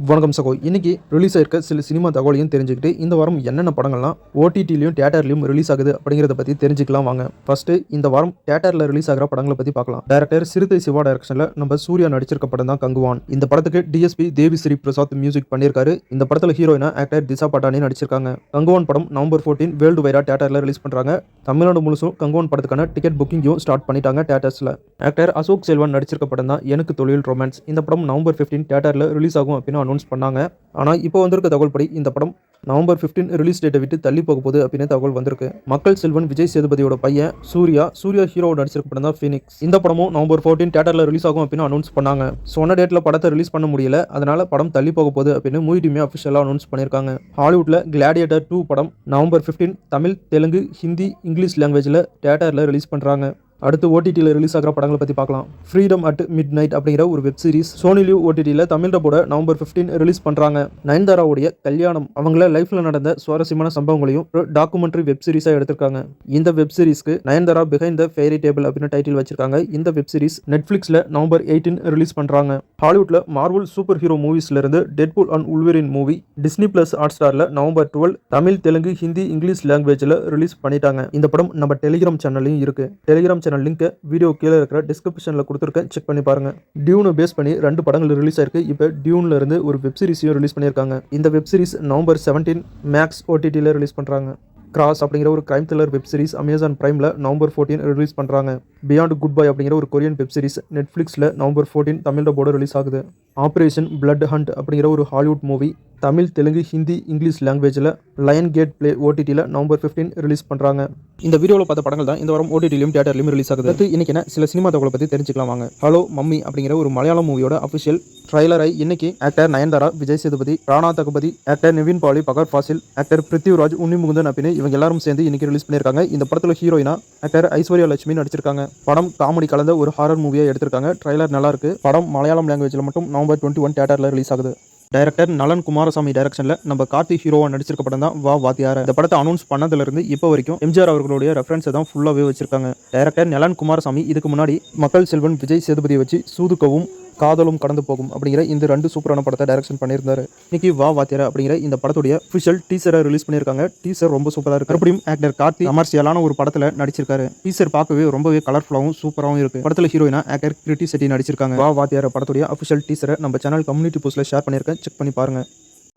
வணக்கம் சகோ. இன்னைக்கு ரிலீஸ் ஆயிருக்க சில சினிமா தகவலையும் தெரிஞ்சுக்கிட்டு இந்த வாரம் என்னென்ன படங்கள்லாம் ஓடிடிலையும் தியேட்டர்லையும் ரிலீஸ் ஆகுது அப்படிங்கிறத பற்றி தெரிஞ்சுக்கலாம் வாங்க. ஃபர்ஸ்ட் இந்த வாரம் தியேட்டரில் ரிலீஸ் ஆகிற படங்களை பற்றி பார்க்கலாம். டைரக்டர் சிறுத்தை சிவா டைரக்ஷனில் நம்ம சூர்யா நடிச்சிருக்க படம் தான் கங்குவான். இந்த படத்துக்கு டிஎஸ்பி தேவி ஸ்ரீ பிரசாத் மியூசிக் பண்ணியிருக்காரு. இந்த படத்தில் ஹீரோயினா ஆக்டர் திசா பட்டானி நடிச்சிருக்காங்க. கங்குவான் படம் நவம்பர் 14 வேர்ல்டு வைடா தியேட்டரில் ரிலீஸ் பண்ணுறாங்க. தமிழ்நாடு முழுசும் கங்குவான் படத்துக்கான டிக்கெட் புக்கிங்கும் ஸ்டார்ட் பண்ணிட்டாங்க தியேட்டர்ஸில். ஆக்டர் அசோக் செல்வன் நடிச்சிருக்க படம் தான் எனக்கு தொழில் ரொமான்ஸ். இந்த படம் நவம்பர் 15 தியேட்டரில் ரிலீஸ் ஆகும் அப்படின்னு அனௌன்ஸ் பண்ணாங்க. ஆனால் இப்போ வந்திருக்க தகவல் படி இந்த படம் நவம்பர் 15 ரிலீஸ் டேட்டை விட்டு தள்ளி போக போகுது அப்படின்னு தகவல் வந்திருக்கு. மக்கள் செல்வன் விஜய் சேதுபதியோட பையன் சூர்யா ஹீரோ நடிச்சிருக்க படம் தான் ஃபீனிக்ஸ். இந்த படமும் நவம்பர் 14 தியேட்டரில் ரிலீஸ் ஆகும் அப்படின்னு அனௌன்ஸ் பண்ணாங்க. சொன்ன டேட்டில் படத்தை ரிலீஸ் பண்ண முடியல, அதனால படம் தள்ளி போக போகுது அப்படின்னு மூவி டீமே அஃபிஷியலாக அனௌன்ஸ் பண்ணியிருக்காங்க. ஹாலிவுட்ல கிளாடியேட்டர் 2 படம் நவம்பர் 15 தமிழ், தெலுங்கு, ஹிந்தி, இங்கிலீஷ் லாங்குவேஜில் தியேட்டரில் ரிலீஸ் பண்ணுறாங்க. அடுத்து ஓடிடியில் ரிலீஸ் ஆகிற படங்களை பற்றி பார்க்கலாம். ஃப்ரீடம் அட் மிட் நைட் அப்படிங்கிற ஒரு வெப் சீரிஸ் சோனி லிவ் ஓடிடியில் தமிழ் டப்போட நவம்பர் 15 ரிலீஸ் பண்ணுறாங்க. நயன்தாராவுடைய கல்யாணம் அவங்கள லைஃப்பில் நடந்த சுவாரஸ்யமான சம்பவங்களையும் ஒரு டாக்குமெண்ட்ரி வெப் சீரிஸாக எடுத்திருக்காங்க. இந்த வெப் சீரிஸ்க்கு Nayanthara behind the fairy table அப்படின்னு டைட்டில் வச்சிருக்காங்க. இந்த வெப் சீரிஸ் நெட்ஃப்ளிக்ஸில் நவம்பர் 18 ரிலீஸ் பண்ணுறாங்க. ஹாலிவுட்ல மார்வல் சூப்பர் ஹீரோ மூவிஸ்ல இருந்து Deadpool and Wolverine movie Disney plus ஹாட்ஸ்டார்ல நவம்பர் 12 தமிழ், தெலுங்கு, ஹிந்தி, இங்கிலீஷ் லாங்குவேஜில் ரிலீஸ் பண்ணிட்டாங்க. இந்த படம் நம்ம டெலிகிராம் சேனல்லையும் இருக்கு. டெலிகிராம் சேனல் லிங்க் வீடியோ கீழே இருக்கிற டிஸ்கிரிப்ஷனில் கொடுத்துருக்கேன், செக் பண்ணி பாருங்க. டியூனை பேஸ் பண்ணி 2 படங்கள் ரிலீஸ் ஆயிருக்கு. இப்போ டியூன்ல இருந்து ஒரு வெப் சீரிஸையும் ரிலீஸ் பண்ணியிருக்காங்க. இந்த வெப் சீரிஸ் நவம்பர் 17 மேக்ஸ் ஓடிடியில் ரிலீஸ் பண்ணுறாங்க. கிராஸ் அப்படிங்கிற ஒரு crime thriller web series Amazon பிரைமில் நவம்பர் 14 ரிலீஸ் பண்ணுறாங்க. பியாண்ட் குட் பை அப்படிங்கிற ஒரு கொரியன் வெப் சீரிஸ் நெட்ஃப்ளிக்ஸில் நவம்பர் 14 தமிழ் டப்போட ரிலீஸ் ஆகுது. ஆப்ரேஷன் பிளட் ஹண்ட் அப்படிங்கிற ஒரு Hollywood movie Tamil, Telugu, Hindi, English லாங்குவேஜில் லயன் கேட் பிளே ஓடிடியில் நவம்பர் 15 ரிலீஸ் பண்ணுறாங்க. இந்த வீடியோவில் பார்த்த படங்கள் தான் இந்த வாரம் ஓடிடிலையும் தியேட்டர்லையும் ரிலீஸ் ஆகுது. அடுத்து இன்னைக்கு சில சினிமா தகவலை பற்றி தெரிஞ்சுக்கலாம் வாங்க. ஹலோ மம்மி அப்படிங்கிற ஒரு மலையாளம் மூவியோட அஃபிஷியல் ட்ரைலரை இன்னைக்கு ஆக்டர் நயன்தாரா, விஜய் சேதுபதி, ராணா தகுபதி, ஆக்டர் நிவின் பாலி, பகர் ஃபாசில், ஆக்டர் பிருத்திவிராஜ், உன்னி முகுந்தன் அப்படின்னு இவங்க எல்லாரும் சேர்ந்து இன்னைக்கு ரிலீஸ் பண்ணியிருக்காங்க. இந்த படத்தில் ஹீரோயினா ஆக்டர் ஐஸ்வர்யா லட்சுமி நடிச்சிருக்காங்க. படம் காமெடி கலந்த ஒரு ஹாரர் மூவியாக எடுத்திருக்காங்க. ட்ரைலர் நல்லா இருக்கு. படம் மலையாளம் லாங்குவேஜில் மட்டும் நவம்பர் 21 தியேட்டரில் ரிலீஸ் ஆகுது. டைரக்டர் நலன் குமாரசாமி டைரக்ஷனில் நம்ம கார்த்தி ஹீரோவா நடிச்சிருக்க படம் தான் வா வாத்தியார. இந்த படத்தை அனௌன்ஸ் பண்ணதுலேருந்து இப்போ வரைக்கும் எம்ஜிஆர் அவர்களுடைய ரெஃபரன்ஸை தான் ஃபுல்லாகவே வச்சிருக்காங்க. டைரக்டர் நலன் குமாரசாமி இதுக்கு முன்னாடி மக்கள் செல்வன் விஜய் சேதுபதியை வச்சு சூதுக்கவும் காதலும் கடந்து போகும் அப்படிங்கிற இந்த 2 சூப்பரான படத்தை டைரக்ஷன் பண்ணியிருந்தாரு. இன்னைக்கு வா வாத்தியார அப்படிங்கிற இந்த படத்துடைய அஃபிஷியல் டீசரை ரிலீஸ் பண்ணியிருக்காங்க. டீசர் ரொம்ப சூப்பராக இருக்கு. அப்படியும் ஆக்டர் கார்த்தி கமர்ஷியலான ஒரு படத்தில் நடிச்சிருக்காரு. டீசர் பார்க்கவே ரொம்பவே கலர்ஃபுல்லாகவும் சூப்பராகவும் இருக்கு. படத்தில் ஹீரோயினா ஆக்டர் கிருத்தி செட்டி நடிச்சிருக்காங்க. வா வாத்தியார படத்துடைய அஃபிஷியல் டீசரை நம்ம சேனல் கம்யூனிட்டி போஸ்ட்ல ஷேர் பண்ணியிருக்கேன், செக் பண்ணி பாருங்க.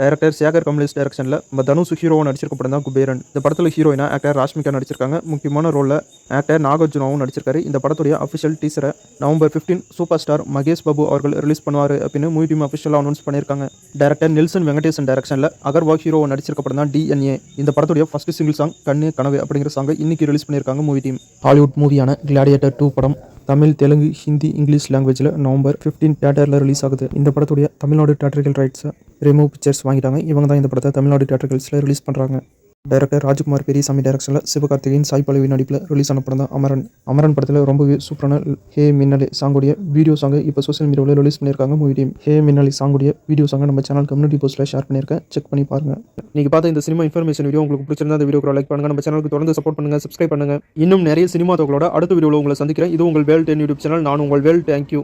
டைரக்டர் சேகர் கமலேஷ் டைரக்ஷனில் நம்ம தனுஷ் ஹீரோவை நடிச்சிருக்க படம் தான் குபேரன். இந்த படத்தில் ஹீரோயினா ஆக்டர் ராஷ்மிகா நடிச்சிருக்காங்க. முக்கியமான ரோலில் ஆக்டர் நாகார்ஜுனாவும் நடிச்சிருக்காரு. இந்த படத்துடைய அஃபிஷியல் டீசரை November 15 super star Mahesh Babu அவர்கள் ரிலீஸ் பண்ணுவார் அப்படின்னு மூவி டீம் அஃபிஷியலாக அனௌன்ஸ் பண்ணியிருக்காங்க. டைரக்டர் நெல்சன் வெங்கடேசன் டைரக்ஷனில் அகர்வா ஹீரோவை நடிச்சிருக்க படம் தான் DNA. இந்த படத்துடைய ஃபர்ஸ்ட் சிங்கிள் சாங் கண்ணே கனவு அப்படிங்கிற சாங்கை இன்னைக்கு ரிலீஸ் பண்ணியிருக்காங்க மூவி டீம். ஹாலிவுட் மூவியான கிளாடியேட்டர் 2 படம் தமிழ், தெலுங்கு, ஹிந்தி, இங்கிலீஷ் லாங்குவேஜில் நவம்பர் 15 தியேட்டரில் ரிலீஸ் ஆகுது. இந்த படத்துடைய தமிழ்நாடு தியேட்டர்கள் ரைட்ஸை ரெமூவ் பிக்சர்ஸ் வாங்கிட்டாங்க. இவங்க தான் இந்த படத்தை தமிழ்நாடு தியேட்டர்களில் ரிலீஸ் பண்ணுறாங்க. டைரக்டர் ராஜ்குமார் பெரியசாமி டைரக்ஷனில் சிவகார்த்திகேயன், சாய் பல்லவி நடிப்பில் ரிலீஸ் ஆன படம் தான் அமரன். அமரன் படத்தில் ரொம்பவே சூப்பரான ஹே மின்னலே சாங்குடைய வீடியோ சாங்கை இப்போ சோஷியல் மீடியாவில் ரிலீஸ் பண்ணியிருக்காங்க மூவி டீம். ஹே மின்னலே சாங்குடைய வீடியோ சாங்கை நம்ம சேனல் கம்யூனிட்டி போஸ்ட்டில் ஷேர் பண்ணியிருக்கேன், செக் பண்ணி பாருங்க. நீங்கள் பார்த்த இந்த சினிமா இன்ஃபர்மேஷன் வீடியோ உங்களுக்கு பிடிச்சிருந்தா இந்த வீடியோ லைக் பண்ணுங்க, நம்ம சேனலுக்கு தொடர்ந்து சப்போர்ட் பண்ணுங்க, சப்ஸ்கிரைப் பண்ணுங்க. இன்னும் நிறைய சினிமா தகவலோட அடுத்த வீடியோவில் உங்களை சந்திக்கிறேன். இது உங்கள் வேல் 10 யூடியூப் சேனல். நான் உங்கள் வேல். தேங்க்யூ.